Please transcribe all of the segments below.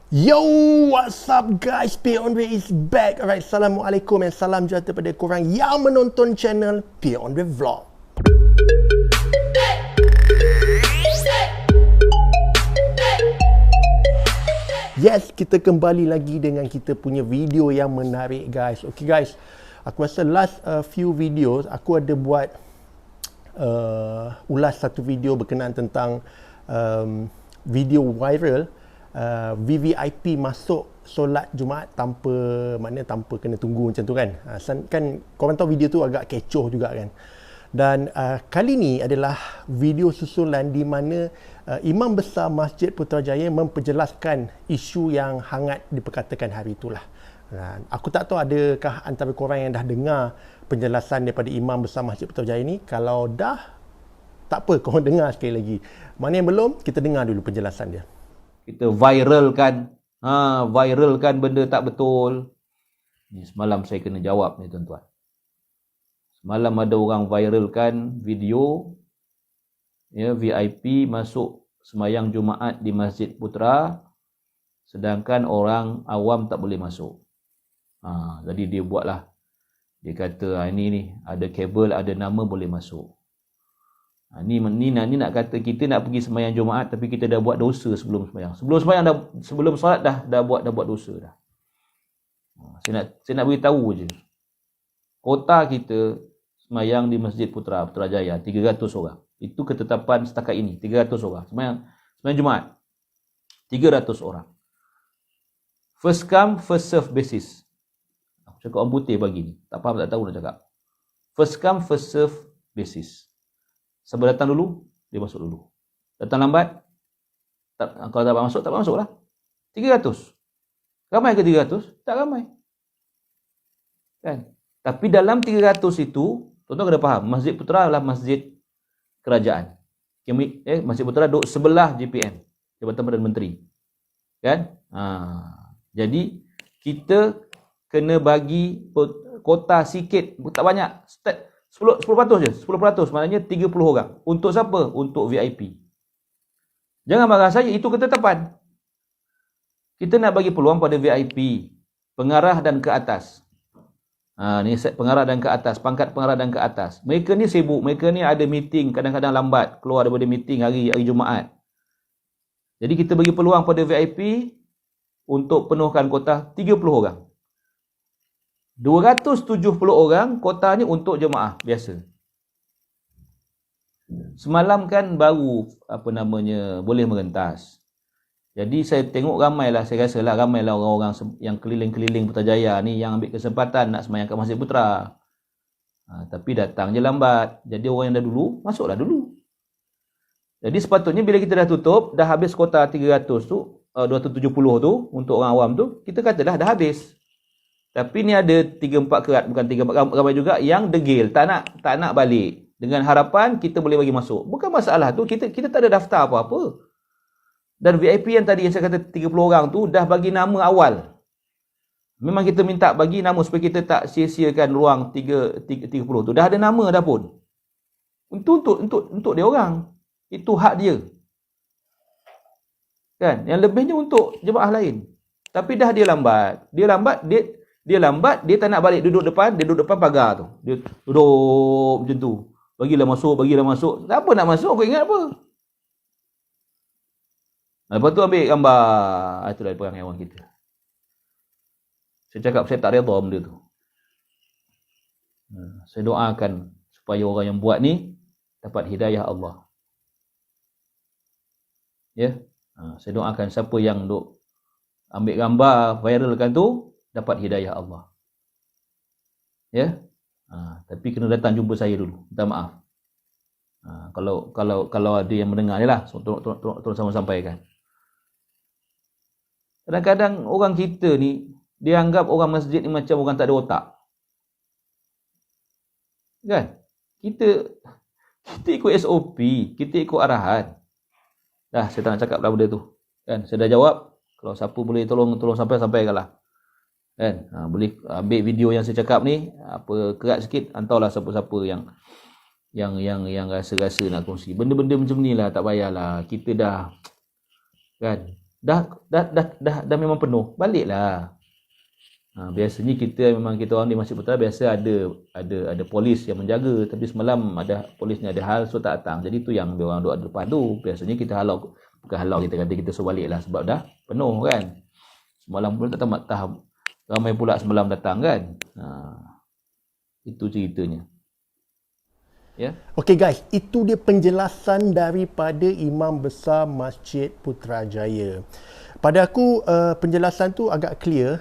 Yo, what's up guys? P on Way is back. Alright, Assalamualaikum and salam sejahtera pada korang yang menonton channel P on Way Vlog. Yes, kita kembali lagi dengan kita punya video yang menarik guys. Okay guys, aku rasa last few videos aku ada buat ulas satu video berkenaan tentang video viral VVIP masuk solat Jumaat tanpa kena tunggu macam tu kan. Kan korang tahu video tu agak kecoh juga kan. Dan kali ni adalah video susulan di mana Imam Besar Masjid Putrajaya memperjelaskan isu yang hangat diperkatakan hari itulah. Dan aku tak tahu adakah antara korang yang dah dengar penjelasan daripada Imam Besar Masjid Putrajaya ni. Kalau dah, tak apa, korang dengar sekali lagi. Mana yang belum, kita dengar dulu penjelasan dia. Kita viralkan benda tak betul. Ni semalam saya kena jawab ni tuan-tuan. Semalam ada orang viralkan video VIP masuk sembahyang Jumaat di Masjid Putra sedangkan orang awam tak boleh masuk. Jadi dia buatlah, dia kata ini ada kabel, ada nama, boleh masuk. Ni nak kata kita nak pergi sembahyang Jumaat tapi kita dah buat dosa sebelum sembahyang. Sebelum solat dah buat dosa dah. Saya nak beritahu je. Kota kita sembahyang di Masjid Putrajaya 300 orang. Itu ketetapan setakat ini, 300 orang. Sembahyang Jumaat 300 orang. First come first serve basis. Aku cakap orang putih pagi ni. Tak faham, tak tahu nak cakap. First come first serve basis. Siapa datang dulu, dia masuk dulu. Datang lambat, kalau tak masuk, tak masuk lah. 300. Ramai ke 300? Tak ramai. Kan? Tapi dalam 300 itu, tuan-tuan kena faham, Masjid Putra adalah masjid kerajaan. Masjid Putra duduk sebelah JPM, Jabatan Perdana Menteri. Kan? Jadi, kita kena bagi kota sikit, tak banyak. 10% je, 10%, maknanya 30 orang. Untuk siapa? Untuk VIP. Jangan marah saya, itu ketetapan. Kita nak bagi peluang pada VIP, pengarah dan ke atas. Ni set pengarah dan ke atas, pangkat pengarah dan ke atas. Mereka ni sibuk, mereka ni ada meeting, kadang-kadang lambat keluar daripada meeting hari Jumaat. Jadi kita bagi peluang pada VIP untuk penuhkan kota 30 orang. 270 orang kotanya untuk jemaah biasa. Semalam kan baru boleh merentas. Jadi saya tengok ramailah, saya rasalah ramailah orang-orang yang keliling-keliling Putrajaya ni yang ambil kesempatan nak sembahyang kat Masjid Putra. Tapi datang je lambat. Jadi orang yang dah dulu, masuklah dulu. Jadi sepatutnya bila kita dah tutup, dah habis kota 300 tu, 270 tu untuk orang awam tu, kita katalah dah habis. Tapi ni ada 3-4 kerat, bukan 3-4 ramai juga yang degil, tak nak balik. Dengan harapan kita boleh bagi masuk. Bukan masalah tu, kita tak ada daftar apa-apa. Dan VIP yang tadi yang saya kata 30 orang tu dah bagi nama awal. Memang kita minta bagi nama supaya kita tak sia-siakan ruang 30 tu. Dah ada nama dah pun. Untuk dia orang. Itu hak dia. Kan? Yang lebihnya untuk jemaah lain. Tapi dah dia lambat, dia tak nak balik, duduk depan pagar tu. Dia duduk macam tu. Bagilah masuk. Apa nak masuk? Kau ingat apa? Lepas tu ambil gambar. Itulah perangai orang kita. Saya cakap saya tak redha benda tu. Saya doakan supaya orang yang buat ni dapat hidayah Allah. Ya. Saya doakan siapa yang duk ambil gambar, viralkan tu, dapat hidayah Allah. Ya. Tapi kena datang jumpa saya dulu. Minta maaf. Kalau ada yang mendengar ni lah, tolong sama sampaikan. Kadang-kadang orang kita ni, dia anggap orang masjid ni macam orang tak ada otak. Kan? Kita ikut SOP, kita ikut arahan. Dah, saya tak nak cakap lah benda tu. Kan? Saya dah jawab. Kalau siapa boleh tolong sampaikanlah. Kan? Boleh ambil video yang saya cakap ni, apa kerat sikit, hantarlah siapa-siapa yang rasa-rasa nak kongsi. Benda-benda macam ni lah, tak payahlah. Kita dah dah memang penuh, baliklah. Biasanya kita orang di Masjid Putra biasa ada polis yang menjaga, tapi semalam ada polis ni ada hal, so tak datang. Jadi tu yang dia orang duduk depan tu. Biasanya kita bukan halau, kita kata kita suruh baliklah sebab dah penuh kan. Semalam pun tak tahu ramai pula semalam datang kan. Itu ceritanya. Ya. Okey guys, itu dia penjelasan daripada Imam Besar Masjid Putrajaya. Pada aku penjelasan tu agak clear.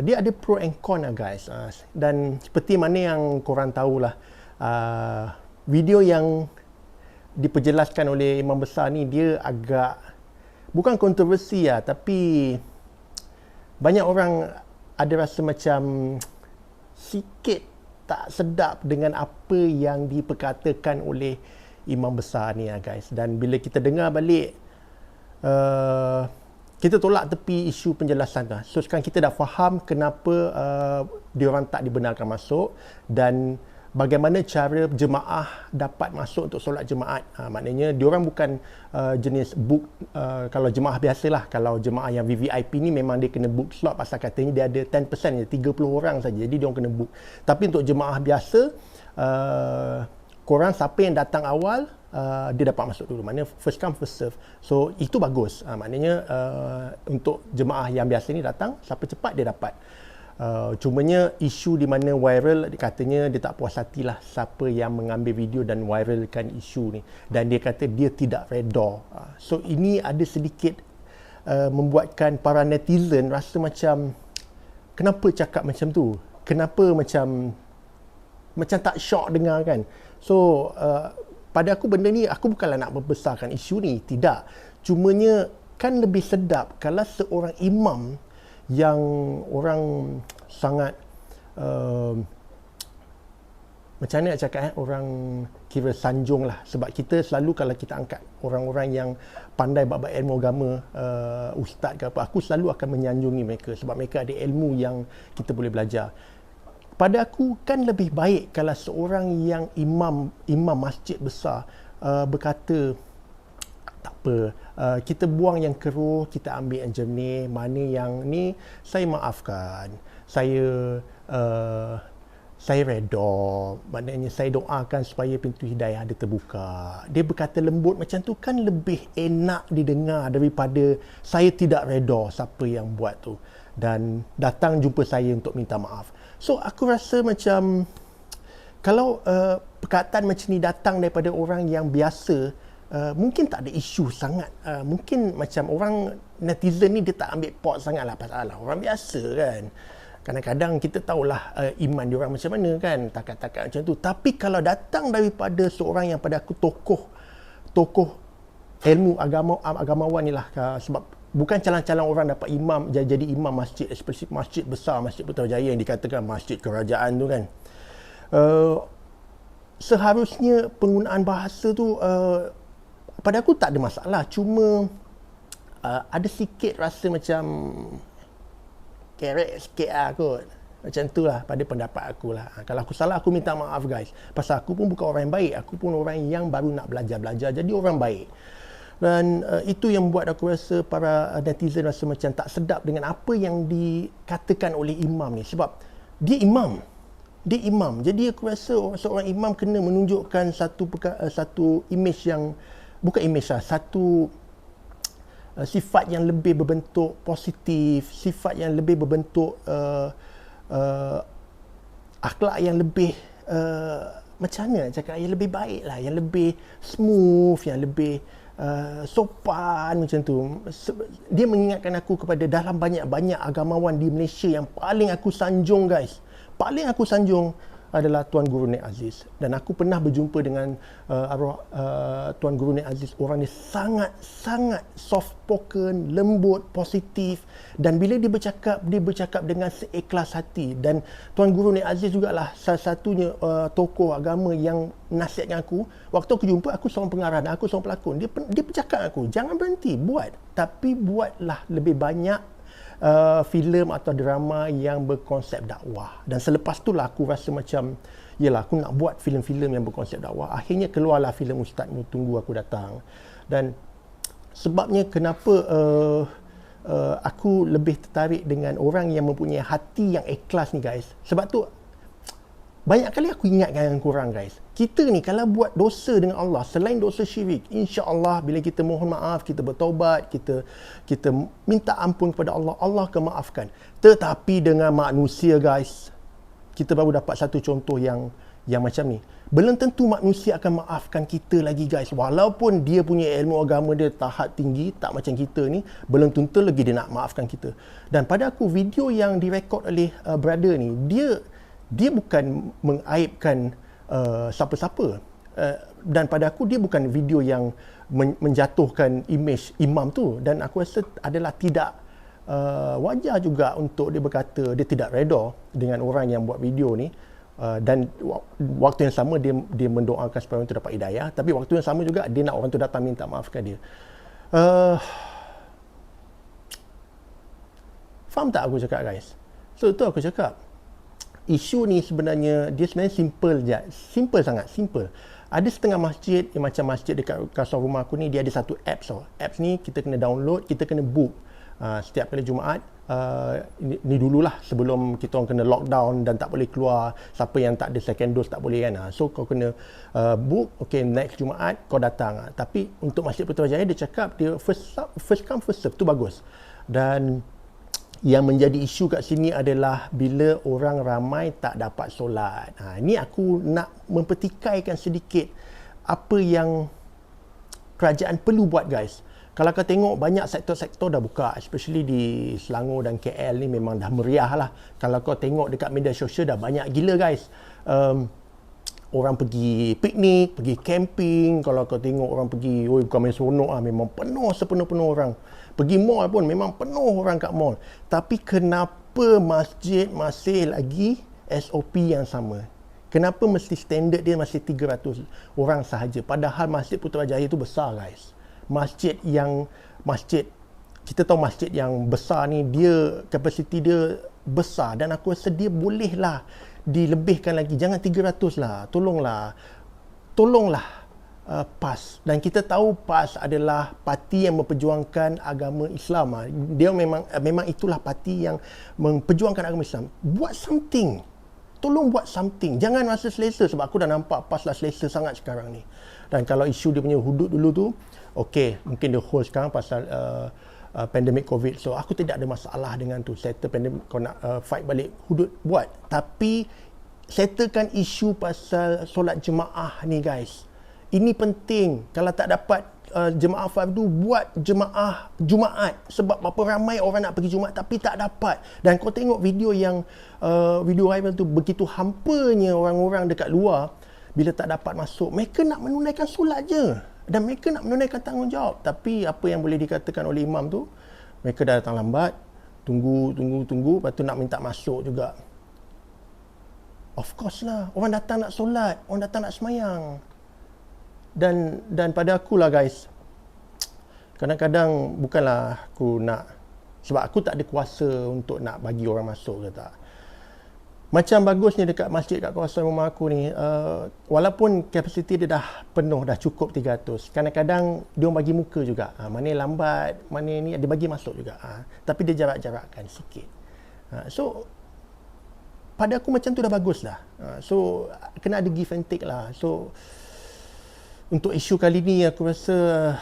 Dia ada pro and con lah guys. Dan seperti mana yang korang tahulah, video yang diperjelaskan oleh Imam Besar ni dia agak bukan kontroversi lah, tapi banyak orang ada rasa macam sikit tak sedap dengan apa yang diperkatakan oleh Imam Besar ni lah guys. Dan bila kita dengar balik, kita tolak tepi isu penjelasan tu. So sekarang kita dah faham kenapa diorang tak dibenarkan masuk dan bagaimana cara jemaah dapat masuk untuk solat jemaat. Maknanya diorang bukan jenis book, kalau jemaah biasalah, kalau jemaah yang VVIP ni memang dia kena book slot pasal katanya dia ada 10% je, 30 orang saja. Jadi diorang kena book. Tapi untuk jemaah biasa, korang siapa yang datang awal, dia dapat masuk dulu. Maknanya first come first serve. So itu bagus. Maknanya untuk jemaah yang biasa ni datang, siapa cepat dia dapat. Cumanya isu di mana viral, katanya dia tak puas hatilah siapa yang mengambil video dan viralkan isu ni, dan dia kata dia tidak redha. So ini ada sedikit membuatkan para netizen rasa macam kenapa cakap macam tu, kenapa macam tak syok dengar kan. So pada aku benda ni, aku bukanlah nak membesarkan isu ni, tidak. Cumanya kan lebih sedap kalau seorang imam yang orang sangat macam mana nak cakap, orang kira sanjung lah. Sebab kita selalu kalau kita angkat orang-orang yang pandai bab ilmu agama, ustaz ke apa, aku selalu akan menyanjungi mereka sebab mereka ada ilmu yang kita boleh belajar. Pada aku kan lebih baik kalau seorang yang imam masjid besar berkata, tak apa, kita buang yang keruh, kita ambil yang jernih, mana yang ni saya maafkan, saya redha, maknanya saya doakan supaya pintu hidayah ada terbuka. Dia berkata lembut macam tu kan lebih enak didengar daripada saya tidak redha siapa yang buat tu dan datang jumpa saya untuk minta maaf. So aku rasa macam kalau perkataan macam ni datang daripada orang yang biasa, mungkin tak ada isu sangat. Mungkin macam orang netizen ni dia tak ambil pot sangat lah pasal orang biasa kan. Kadang-kadang kita tahulah iman diorang macam mana kan, takat-takat macam tu. Tapi kalau datang daripada seorang yang pada aku tokoh ilmu agamawan ni lah, sebab bukan calon-calon orang dapat imam jadi imam masjid, especially masjid besar, Masjid Putrajaya yang dikatakan masjid kerajaan tu kan. Seharusnya penggunaan bahasa tu pada aku tak ada masalah, cuma ada sikit rasa macam kerek sikit lah kot. Macam tu lah pada pendapat aku lah. Kalau aku salah, aku minta maaf guys. Pasal aku pun bukan orang yang baik. Aku pun orang yang baru nak belajar-belajar jadi orang baik. Dan itu yang buat aku rasa para netizen rasa macam tak sedap dengan apa yang dikatakan oleh imam ni. Sebab dia imam. Jadi aku rasa seorang imam kena menunjukkan satu image yang, bukan image lah, satu sifat yang lebih berbentuk positif, sifat yang lebih berbentuk akhlak yang lebih macam mana nak cakap, yang lebih baik lah, yang lebih smooth, yang lebih sopan macam tu. Dia mengingatkan aku kepada dalam banyak-banyak agamawan di Malaysia yang paling aku sanjung guys, paling aku sanjung adalah Tuan Guru Nik Aziz. Dan aku pernah berjumpa dengan Tuan Guru Nik Aziz. Orang ni sangat-sangat soft spoken, lembut, positif, dan bila dia bercakap dengan seikhlas hati. Dan Tuan Guru Nik Aziz jugalah salah satunya tokoh agama yang nasihatkan aku. Waktu aku jumpa, aku seorang pengarah dan aku seorang pelakon. Dia bercakap aku, jangan berhenti buat, tapi buatlah lebih banyak filem atau drama yang berkonsep dakwah. Dan selepas tu lah aku rasa macam, yelah, aku nak buat filem-filem yang berkonsep dakwah. Akhirnya keluarlah filem Ustaz Mu Tunggu Aku Datang. Dan sebabnya kenapa aku lebih tertarik dengan orang yang mempunyai hati yang ikhlas ni guys. Sebab tu banyak kali aku ingatkan dengan korang guys, kita ni kalau buat dosa dengan Allah selain dosa syirik, insya-Allah bila kita mohon maaf, kita bertaubat, kita minta ampun kepada Allah, Allah akan maafkan. Tetapi dengan manusia guys, kita baru dapat satu contoh yang macam ni. Belum tentu manusia akan maafkan kita lagi guys. Walaupun dia punya ilmu agama dia tahap tinggi, tak macam kita ni, belum tentu lagi dia nak maafkan kita. Dan pada aku, video yang direkod oleh brother ni, dia bukan mengaibkan siapa-siapa. Dan pada aku, dia bukan video yang menjatuhkan imej imam tu. Dan aku rasa adalah tidak wajar juga untuk dia berkata dia tidak reda dengan orang yang buat video ni. Dan waktu yang sama dia mendoakan supaya orang tu dapat hidayah, tapi waktu yang sama juga dia nak orang tu datang minta maafkan dia. Faham tak aku cakap guys? So tu aku cakap, isu ni sebenarnya simple je. Simple sangat, simple. Ada setengah masjid yang macam masjid dekat kawasan rumah aku ni, dia ada satu apps tau. Apps ni kita kena download, kita kena book setiap kali Jumaat. Ni dululah sebelum kita orang kena lockdown dan tak boleh keluar, siapa yang tak ada second dose tak boleh kan. So kau kena book, okay, next Jumaat kau datang. Tapi untuk Masjid Putrajaya dia cakap dia first come first serve, tu bagus. Dan yang menjadi isu kat sini adalah bila orang ramai tak dapat solat. Ini aku nak mempertikaikan sedikit apa yang kerajaan perlu buat guys. Kalau kau tengok banyak sektor-sektor dah buka, especially di Selangor dan KL ni memang dah meriah lah. Kalau kau tengok dekat media sosial dah banyak gila guys. Orang pergi piknik, pergi camping. Kalau kau tengok orang pergi, bukan main seronok lah, memang penuh sepenuh-penuh orang. Pergi mall pun memang penuh orang kat mall. Tapi kenapa masjid masih lagi SOP yang sama? Kenapa mesti standard dia masih 300 orang sahaja? Padahal Masjid Putrajaya tu besar guys. Kita tahu masjid yang besar ni, dia kapasiti dia besar, dan aku rasa dia bolehlah dilebihkan lagi. Jangan 300 lah. Tolonglah PAS. Dan kita tahu PAS adalah parti yang memperjuangkan agama Islam. Dia memang itulah parti yang memperjuangkan agama Islam. Buat something. Tolong buat something. Jangan rasa selesa, sebab aku dah nampak PAS lah selesa sangat sekarang ni. Dan kalau isu dia punya hudud dulu tu, okey, mungkin dia hold sekarang pasal pandemik COVID. So aku tidak ada masalah dengan tu. Settle pandemik, kau nak fight balik hudud, buat. Tapi settlekan isu pasal solat jemaah ni guys. Ini penting. Kalau tak dapat jemaah fardu, buat jemaah Jumaat. Sebab berapa ramai orang nak pergi Jumaat tapi tak dapat. Dan kau tengok video yang video viral tu, begitu hampanya orang-orang dekat luar bila tak dapat masuk. Mereka nak menunaikan solat je. Dan mereka nak menunaikan tanggungjawab. Tapi apa yang boleh dikatakan oleh imam tu, mereka dah datang lambat, tunggu, lepas tu nak minta masuk juga. Of course lah, orang datang nak solat, orang datang nak semayang. Dan pada akulah guys, kadang-kadang bukanlah aku nak, sebab aku tak ada kuasa untuk nak bagi orang masuk ke tak. Macam bagusnya dekat masjid kat kawasan rumah aku ni, walaupun kapasiti dia dah penuh, dah cukup 300, kadang-kadang dia orang bagi muka juga. Mana lambat, mana ni, dia bagi masuk juga. Tapi dia jarak-jarakkan sikit. So pada aku macam tu dah bagus lah. So kena ada give and take lah. So untuk isu kali ni aku rasa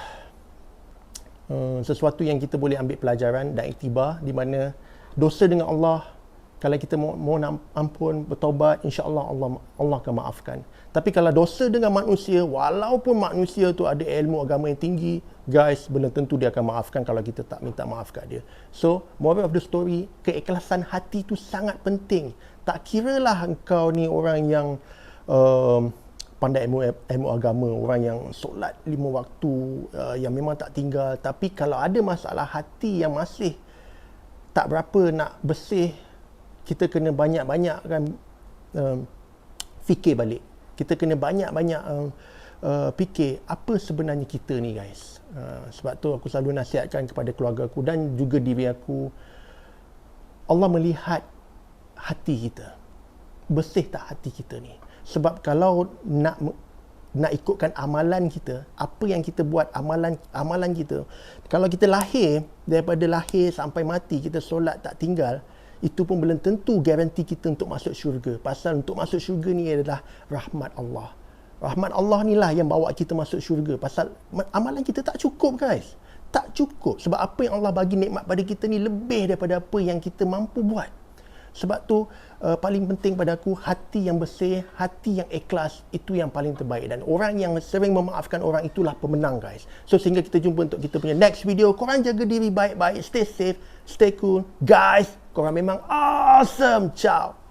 sesuatu yang kita boleh ambil pelajaran dan iktibar, di mana dosa dengan Allah, kalau kita mohon ampun, bertaubat, insya-Allah Allah akan maafkan. Tapi kalau dosa dengan manusia, walaupun manusia tu ada ilmu agama yang tinggi, guys, belum tentu dia akan maafkan kalau kita tak minta maaf kat dia. So, moral of the story, keikhlasan hati tu sangat penting. Tak kiralah engkau ni orang yang pandai ilmu agama, orang yang solat 5 waktu, yang memang tak tinggal. Tapi kalau ada masalah hati yang masih tak berapa nak bersih, kita kena banyak-banyak kan fikir balik. Kita kena banyak-banyak fikir apa sebenarnya kita ni guys. Sebab tu aku selalu nasihatkan kepada keluarga aku dan juga diri aku, Allah melihat hati kita. Bersih tak hati kita ni? Sebab kalau nak nak ikutkan amalan kita, apa yang kita buat, amalan kita. Kalau kita daripada lahir sampai mati kita solat tak tinggal, itu pun belum tentu garanti kita untuk masuk syurga. Pasal untuk masuk syurga ni adalah rahmat Allah. Rahmat Allah ni lah yang bawa kita masuk syurga. Pasal amalan kita tak cukup, guys. Tak cukup. Sebab apa yang Allah bagi nikmat pada kita ni lebih daripada apa yang kita mampu buat. Sebab tu paling penting pada aku, hati yang bersih, hati yang ikhlas, itu yang paling terbaik. Dan orang yang sering memaafkan orang itulah pemenang, guys. So sehingga kita jumpa untuk kita punya next video. Korang jaga diri baik-baik, stay safe, stay cool. Guys, korang memang awesome. Ciao.